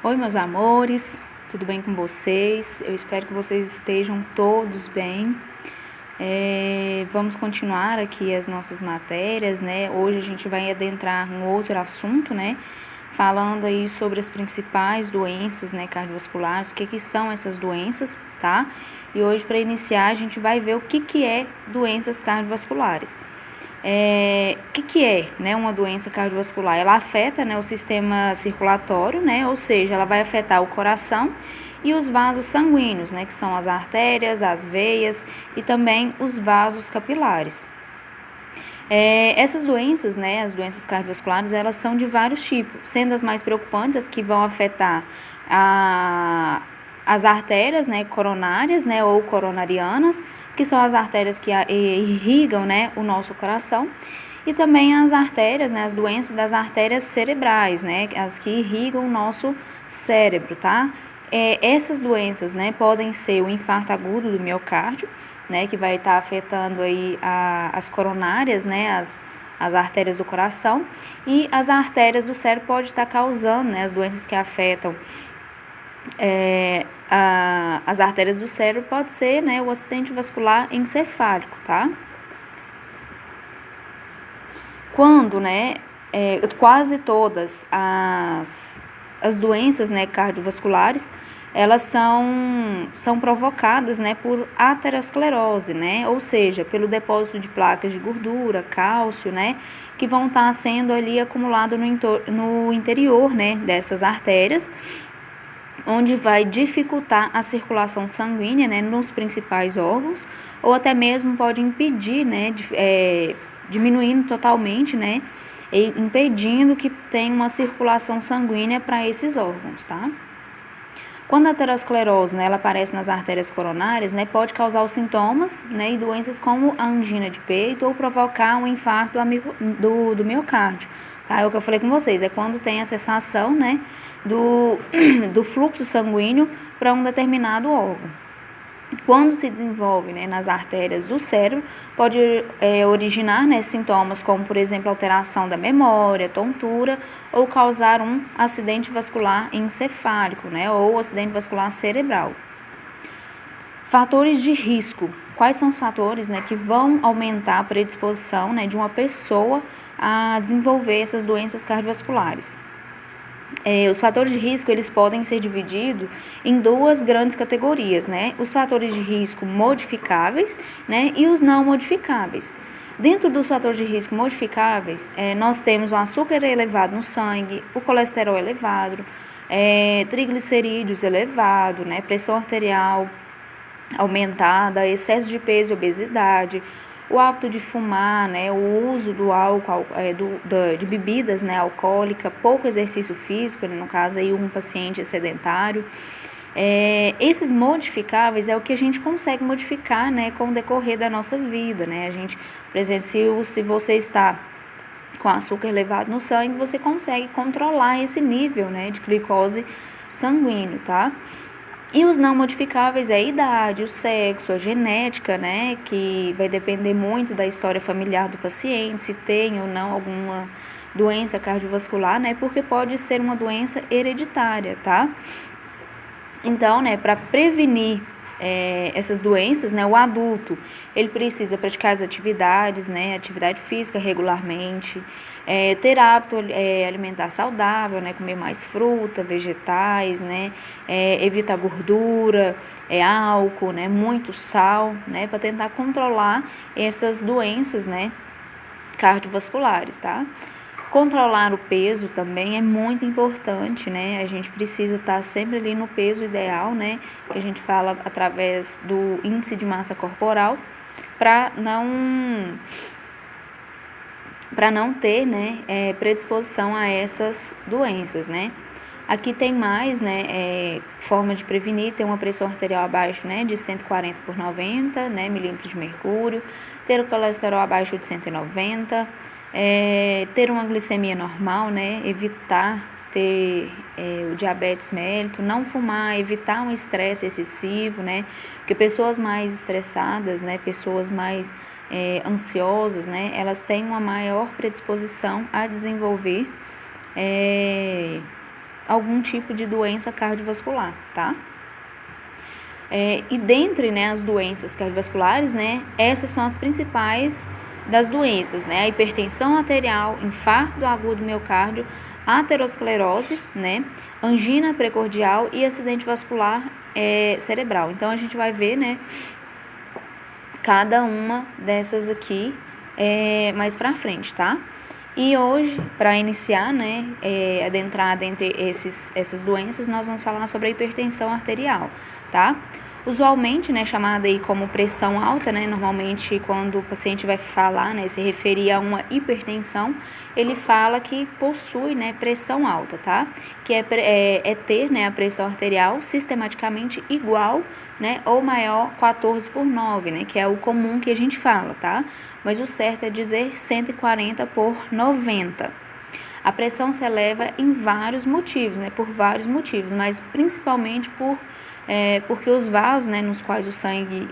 Oi, meus amores, tudo bem com vocês? Eu espero que vocês estejam todos bem. Vamos continuar aqui as nossas matérias, né? Hoje a gente vai adentrar um outro assunto, né? Falando aí sobre as principais doenças, né, cardiovasculares, o que são essas doenças, tá? E hoje, para iniciar, a gente vai ver o que é doenças cardiovasculares. O que é, né, uma doença cardiovascular? Ela afeta, né, o sistema circulatório, né, ou seja, ela vai afetar o coração e os vasos sanguíneos, né, que são as artérias, as veias e também os vasos capilares. Essas doenças, né, as doenças cardiovasculares, elas são de vários tipos, sendo as mais preocupantes as que vão afetar as artérias, né, coronárias, né, ou coronarianas, que são as artérias que irrigam, né, o nosso coração, e também as artérias, né, as doenças das artérias cerebrais, né, as que irrigam o nosso cérebro, tá? Essas doenças, né, podem ser o infarto agudo do miocárdio, né, que vai estar afetando aí as coronárias, né, as artérias do coração, e as artérias do cérebro pode estar causando, né, as doenças que afetam as artérias do cérebro, pode ser, né, o acidente vascular encefálico, tá? Quando, né, quase todas as doenças, né, cardiovasculares, elas são provocadas, né, por aterosclerose, né, ou seja, pelo depósito de placas de gordura, cálcio, né, que vão estar sendo ali acumulado no interior, né, dessas artérias, onde vai dificultar a circulação sanguínea, né, nos principais órgãos, ou até mesmo pode impedir, né, diminuindo totalmente, né, e impedindo que tenha uma circulação sanguínea para esses órgãos, tá? Quando a aterosclerose, né, ela aparece nas artérias coronárias, né, pode causar os sintomas, né, e doenças como a angina de peito ou provocar um infarto do miocárdio. Tá? É o que eu falei com vocês, é quando tem a cessação, né, do fluxo sanguíneo para um determinado órgão. Quando se desenvolve, né, nas artérias do cérebro, pode originar, né, sintomas como, por exemplo, alteração da memória, tontura, ou causar um acidente vascular encefálico, né, ou acidente vascular cerebral. Fatores de risco. Quais são os fatores, né, que vão aumentar a predisposição, né, de uma pessoa a desenvolver essas doenças cardiovasculares? Os fatores de risco, eles podem ser divididos em duas grandes categorias, né? Os fatores de risco modificáveis, né? E os não modificáveis. Dentro dos fatores de risco modificáveis, nós temos o açúcar elevado no sangue, o colesterol elevado, triglicerídeos elevado, né? Pressão arterial aumentada, excesso de peso e obesidade, o hábito de fumar, né, o uso do álcool, de bebidas, né, alcoólica, pouco exercício físico, no caso aí um paciente sedentário. Esses modificáveis é o que a gente consegue modificar, né, com o decorrer da nossa vida, né, a gente, por exemplo, se você está com açúcar elevado no sangue, você consegue controlar esse nível, né, de glicose sanguíneo, tá? E os não modificáveis é a idade, o sexo, a genética, né, que vai depender muito da história familiar do paciente, se tem ou não alguma doença cardiovascular, né, porque pode ser uma doença hereditária, tá? Então, né, para prevenir essas doenças, né, o adulto, ele precisa praticar as atividades, né, atividade física regularmente, ter hábito alimentar saudável, né, comer mais fruta, vegetais, né, evitar gordura, álcool, né, muito sal, né, para tentar controlar essas doenças, né, cardiovasculares, tá? Controlar o peso também é muito importante, né? A gente precisa estar sempre ali no peso ideal, né? Que a gente fala através do índice de massa corporal, para não ter, né, predisposição a essas doenças, né? Aqui tem mais, né, forma de prevenir, ter uma pressão arterial abaixo, né, de 140 por 90, né, milímetros de mercúrio, ter o colesterol abaixo de 190, ter uma glicemia normal, né, evitar ter o diabetes mellito, não fumar, evitar um estresse excessivo, né, porque pessoas mais estressadas, né, pessoas mais ansiosas, né, elas têm uma maior predisposição a desenvolver algum tipo de doença cardiovascular, tá? E dentre, né, as doenças cardiovasculares, né, essas são as principais das doenças, né, a hipertensão arterial, infarto agudo do miocárdio, aterosclerose, né, angina precordial e acidente vascular cerebral. Então, a gente vai ver, né, cada uma dessas aqui mais pra frente, tá? E hoje, para iniciar, né, adentrar entre essas doenças, nós vamos falar sobre a hipertensão arterial, tá? Usualmente, né, chamada aí como pressão alta, né, normalmente quando o paciente vai falar, né, se referir a uma hipertensão, ele fala que possui, né, pressão alta, tá? Que é ter, né, a pressão arterial sistematicamente igual, né, ou maior 14/9, né, que é o comum que a gente fala, tá? Mas o certo é dizer 140/90. A pressão se eleva em vários motivos, né, por vários motivos, mas principalmente porque os vasos, né, nos quais o sangue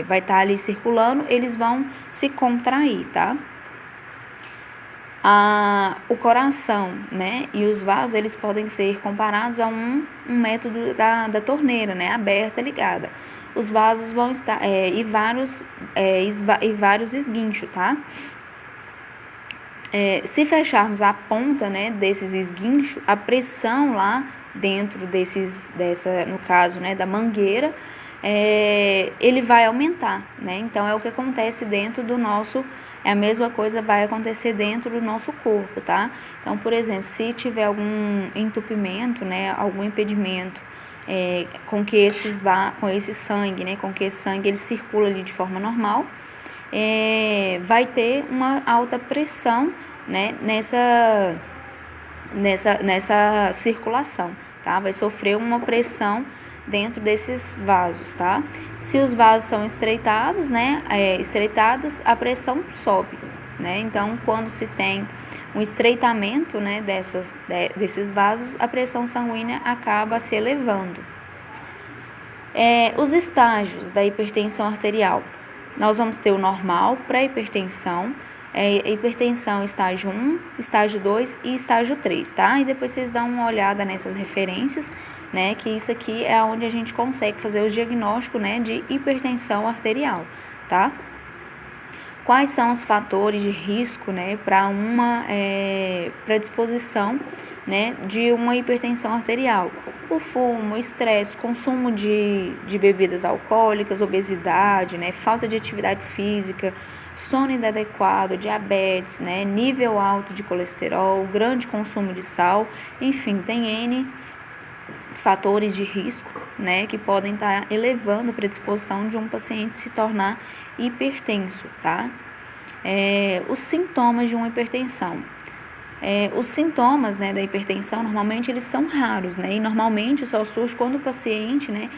vai estar ali circulando, eles vão se contrair, tá? O coração, né, e os vasos, eles podem ser comparados a um método da torneira, né, aberta, ligada. Os vasos vão estar e vários esguinchos, tá? Se fecharmos a ponta, né, desses esguinchos, a pressão lá dentro no caso, né, da mangueira, ele vai aumentar, né? Então, é o que acontece dentro do nosso, a mesma coisa vai acontecer dentro do nosso corpo, tá? Então, por exemplo, se tiver algum entupimento, né, algum impedimento, com esse sangue, né, com que esse sangue ele circula ali de forma normal, vai ter uma alta pressão, né, nessa circulação, tá? Vai sofrer uma pressão dentro desses vasos, tá? Se os vasos são estreitados, né, a pressão sobe, né? Então, quando se tem um estreitamento, né, desses vasos, a pressão sanguínea acaba se elevando. Os estágios da hipertensão arterial. Nós vamos ter o normal, pré-hipertensão, hipertensão estágio 1, estágio 2 e estágio 3, tá? E depois vocês dão uma olhada nessas referências, né? Que isso aqui é onde a gente consegue fazer o diagnóstico, né, de hipertensão arterial, tá? Quais são os fatores de risco, né, para uma predisposição, né, de uma hipertensão arterial? O fumo, o estresse, consumo de bebidas alcoólicas, obesidade, né, falta de atividade física, sono inadequado, diabetes, né, nível alto de colesterol, grande consumo de sal, enfim, tem N fatores de risco, né, que podem estar elevando a predisposição de um paciente se tornar hipertenso, tá? Os sintomas de uma hipertensão. Os sintomas, né, da hipertensão, normalmente eles são raros, né, e normalmente só surge quando o paciente, né,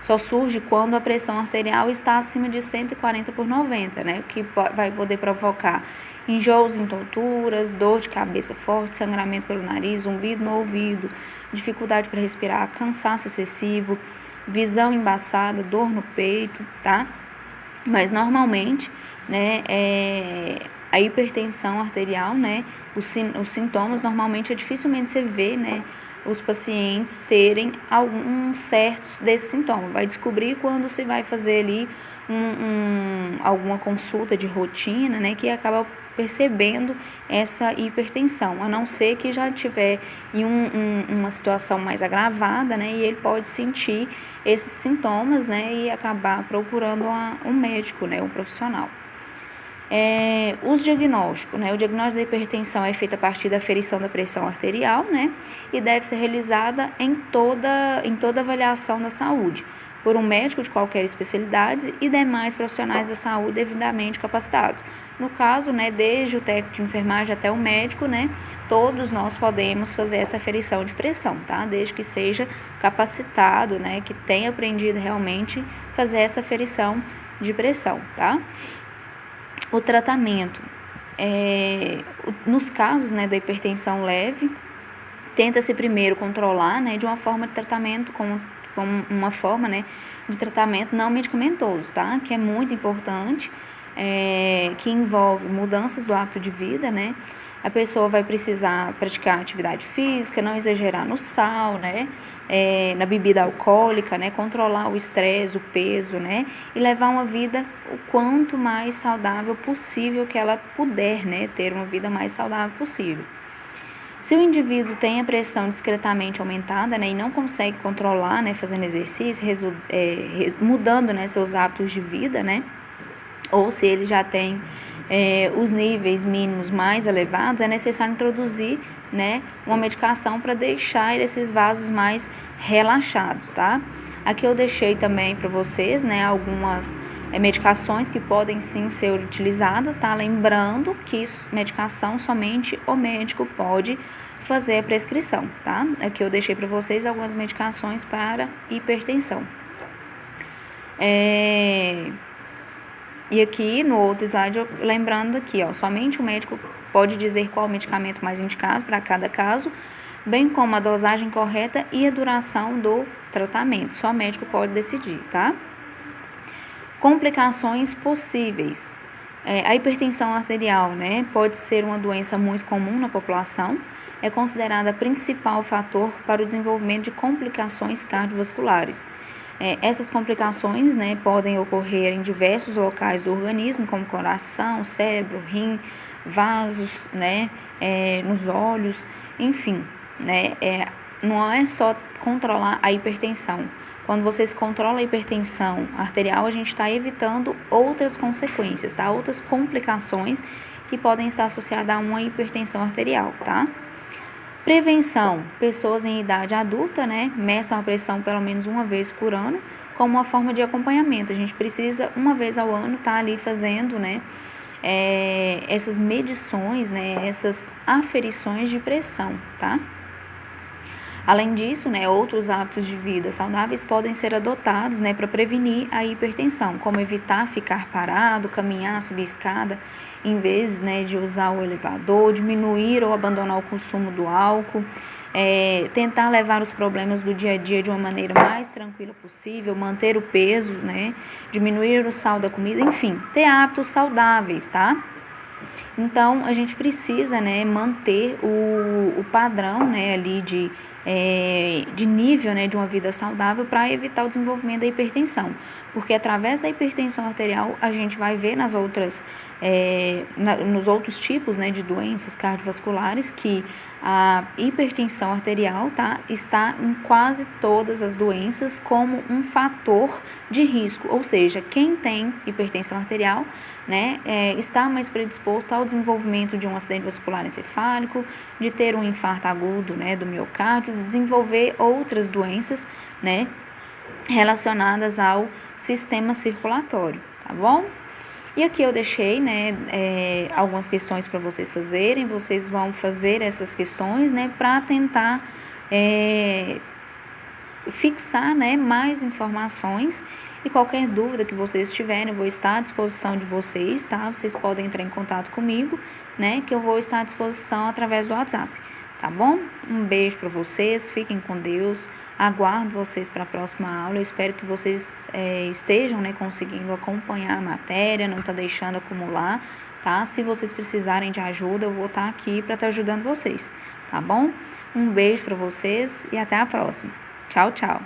só surge quando a pressão arterial está acima de 140/90, né, que vai poder provocar enjoos em tonturas, dor de cabeça forte, sangramento pelo nariz, zumbido no ouvido, dificuldade para respirar, cansaço excessivo, visão embaçada, dor no peito, tá? Mas normalmente, né, a hipertensão arterial, né, os sintomas normalmente dificilmente você vê, né, os pacientes terem alguns certos desses sintomas. Vai descobrir quando você vai fazer ali alguma consulta de rotina, né, que acaba percebendo essa hipertensão, a não ser que já tiver em uma situação mais agravada, né, e ele pode sentir esses sintomas, né, e acabar procurando um médico, né, um profissional. Os diagnósticos, né? O diagnóstico da hipertensão é feito a partir da aferição da pressão arterial, né? E deve ser realizada em toda avaliação da saúde, por um médico de qualquer especialidade e demais profissionais da saúde devidamente capacitados. No caso, né, desde o técnico de enfermagem até o médico, né, todos nós podemos fazer essa aferição de pressão, tá? Desde que seja capacitado, né, que tenha aprendido realmente fazer essa aferição de pressão, tá? O tratamento, nos casos, né, da hipertensão leve, tenta-se primeiro controlar, né, de uma forma de tratamento com uma forma, né, de tratamento não medicamentoso, tá? Que é muito importante, que envolve mudanças do hábito de vida, né, a pessoa vai precisar praticar atividade física, não exagerar no sal, né? Na bebida alcoólica, né? Controlar o estresse, o peso, né? E levar uma vida o quanto mais saudável possível que ela puder, né? Ter uma vida mais saudável possível. Se o indivíduo tem a pressão discretamente aumentada, né, e não consegue controlar, né, fazendo exercício, mudando, né, seus hábitos de vida, né, ou se ele já tem os níveis mínimos mais elevados, é necessário introduzir, né, uma medicação para deixar esses vasos mais relaxados, tá? Aqui eu deixei também para vocês, né, algumas medicações que podem sim ser utilizadas, tá? Lembrando que medicação somente o médico pode fazer a prescrição, tá? Aqui eu deixei para vocês algumas medicações para hipertensão. E aqui no outro slide, lembrando aqui, ó, somente o médico pode dizer qual o medicamento mais indicado para cada caso, bem como a dosagem correta e a duração do tratamento. Só o médico pode decidir, tá? Complicações possíveis. A hipertensão arterial, né, pode ser uma doença muito comum na população, é considerada principal fator para o desenvolvimento de complicações cardiovasculares. Essas complicações, né, podem ocorrer em diversos locais do organismo, como coração, cérebro, rim, vasos, né, nos olhos, enfim, né, não é só controlar a hipertensão. Quando você se controla a hipertensão arterial, a gente está evitando outras consequências, tá? Outras complicações que podem estar associadas a uma hipertensão arterial, tá? Prevenção. Pessoas em idade adulta, né, meçam a pressão pelo menos uma vez por ano, como uma forma de acompanhamento. A gente precisa, uma vez ao ano, estar ali fazendo, né, essas medições, né, essas aferições de pressão, tá? Além disso, né, outros hábitos de vida saudáveis podem ser adotados, né, para prevenir a hipertensão, como evitar ficar parado, caminhar, subir escada, em vez, né, de usar o elevador, diminuir ou abandonar o consumo do álcool, tentar levar os problemas do dia a dia de uma maneira mais tranquila possível, manter o peso, né, diminuir o sal da comida, enfim, ter hábitos saudáveis, tá? Então, a gente precisa, né, manter o padrão, né, ali de nível, né, de uma vida saudável para evitar o desenvolvimento da hipertensão. Porque através da hipertensão arterial, a gente vai ver nos outros tipos, né, de doenças cardiovasculares que a hipertensão arterial, tá, está em quase todas as doenças como um fator de risco. Ou seja, quem tem hipertensão arterial, né, está mais predisposto ao desenvolvimento de um acidente vascular encefálico, de ter um infarto agudo, né, do miocárdio, desenvolver outras doenças, né, relacionadas ao sistema circulatório, tá bom? E aqui eu deixei, né, algumas questões para vocês fazerem, vocês vão fazer essas questões, né, para tentar fixar, né, mais informações. E qualquer dúvida que vocês tiverem, eu vou estar à disposição de vocês, tá? Vocês podem entrar em contato comigo, né, que eu vou estar à disposição através do WhatsApp, tá bom? Um beijo para vocês, fiquem com Deus, aguardo vocês para a próxima aula, eu espero que vocês estejam, né, conseguindo acompanhar a matéria, não tá deixando acumular, tá? Se vocês precisarem de ajuda, eu vou estar aqui para estar ajudando vocês, tá bom? Um beijo para vocês e até a próxima. Tchau, tchau!